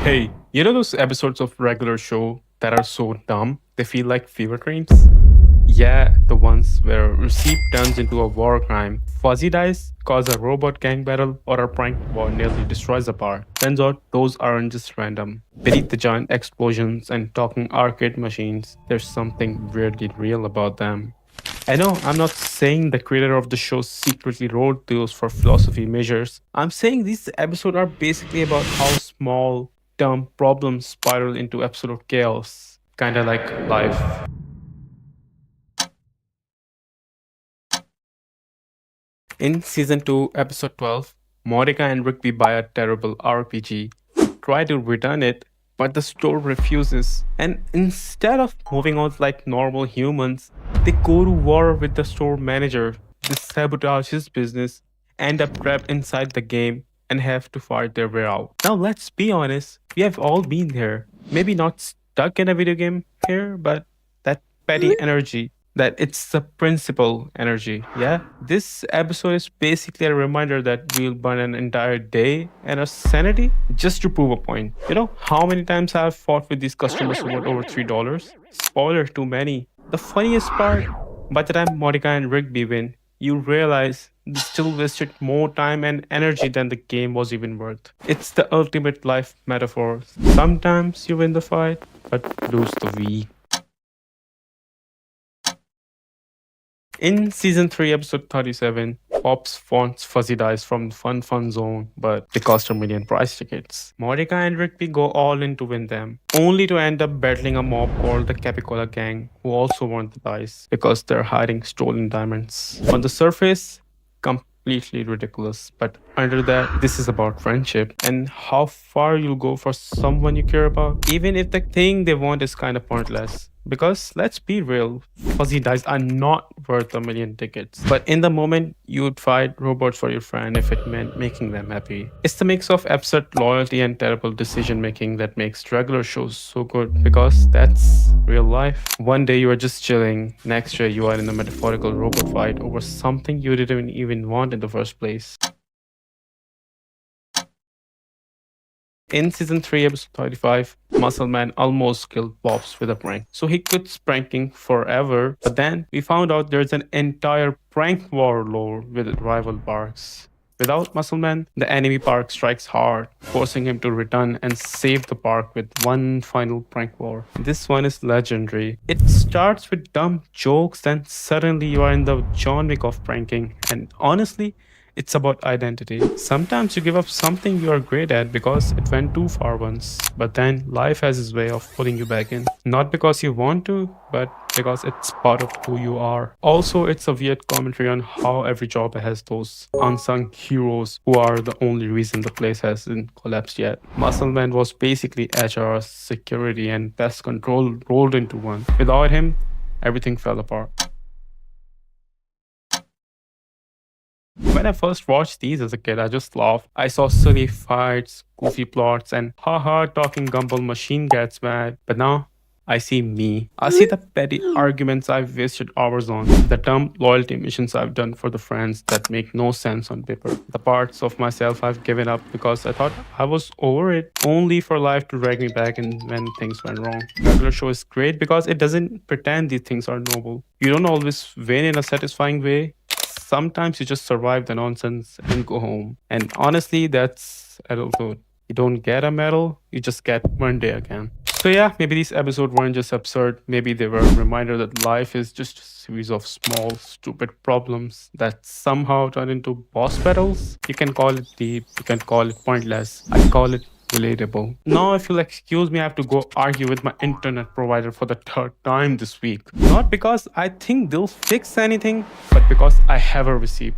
Hey, you know those episodes of regular show that are so dumb they feel like fever dreams? Yeah, the ones where receipt turns into a war crime, fuzzy dice cause a robot gang battle, or a prank war nearly destroys a bar. Turns out those aren't just random. Beneath the giant explosions and talking arcade machines, there's something weirdly real about them. I know I'm not saying the creator of the show secretly wrote those for philosophy measures. I'm saying these episodes are basically about how small, dumb problems spiral into absolute chaos. Kinda like life. In season 2, episode 12, Monica and Rigby buy a terrible RPG, try to return it, but the store refuses. And instead of moving on like normal humans, they go to war with the store manager. They sabotage his business, end up trapped inside the game, and have to fight their way out. Now, let's be honest, we have all been there. Maybe not stuck in a video game here, but that petty energy, that it's the principal energy. Yeah, this episode is basically a reminder that we'll burn an entire day and our sanity just to prove a point. You know how many times I've fought with these customers who want over $3? Spoiler, too many. The funniest part, by the time Monica and Rigby win, you realize they still wasted more time and energy than the game was even worth. It's the ultimate life metaphor. Sometimes you win the fight, but lose the week. In season 3, episode 37, Pops wants fuzzy dice from the Fun Zone, but they cost a million price tickets. Monica and Rigby go all in to win them, only to end up battling a mob called the Capicola Gang, who also want the dice because they're hiding stolen diamonds. On the surface, completely ridiculous, but under that, this is about friendship and how far you'll go for someone you care about, even if the thing they want is kind of pointless. Because let's be real, fuzzy dice are not worth a million tickets. But in the moment, you would fight robots for your friend if it meant making them happy. It's the mix of absurd loyalty and terrible decision making that makes regular shows so good because that's real life. One day you are just chilling, next day you are in a metaphorical robot fight over something you didn't even want in the first place. In season 3, episode 35, Muscle Man almost killed Pops with a prank. So he quits pranking forever, but then we found out there's an entire prank war lore with rival parks. Without Muscle Man, the enemy park strikes hard, forcing him to return and save the park with one final prank war. This one is legendary. It starts with dumb jokes, then suddenly you are in the John Wick of pranking, and honestly, it's about identity. Sometimes you give up something you are great at because it went too far once, but then life has its way of pulling you back in. Not because you want to, but because it's part of who you are. Also, it's a weird commentary on how every job has those unsung heroes who are the only reason the place hasn't collapsed yet. Muscleman was basically HR, security, and pest control rolled into one. Without him, everything fell apart. When I first watched these as a kid, I just laughed. I saw silly fights, goofy plots, and haha, talking Gumball machine gets mad. But now, I see me. I see the petty arguments I've wasted hours on, the dumb loyalty missions I've done for the friends that make no sense on paper, the parts of myself I've given up because I thought I was over it, only for life to drag me back in when things went wrong. Regular show is great because it doesn't pretend these things are noble. You don't always win in a satisfying way. Sometimes you just survive the nonsense and go home. And honestly, that's adulthood. You don't get a medal, you just get one day again. So yeah, maybe these episodes weren't just absurd. Maybe they were a reminder that life is just a series of small, stupid problems that somehow turn into boss battles. You can call it deep, you can call it pointless. I call it relatable. Now, if you'll excuse me, I have to go argue with my internet provider for the third time this week. Not because I think they'll fix anything, but because I have a receipt.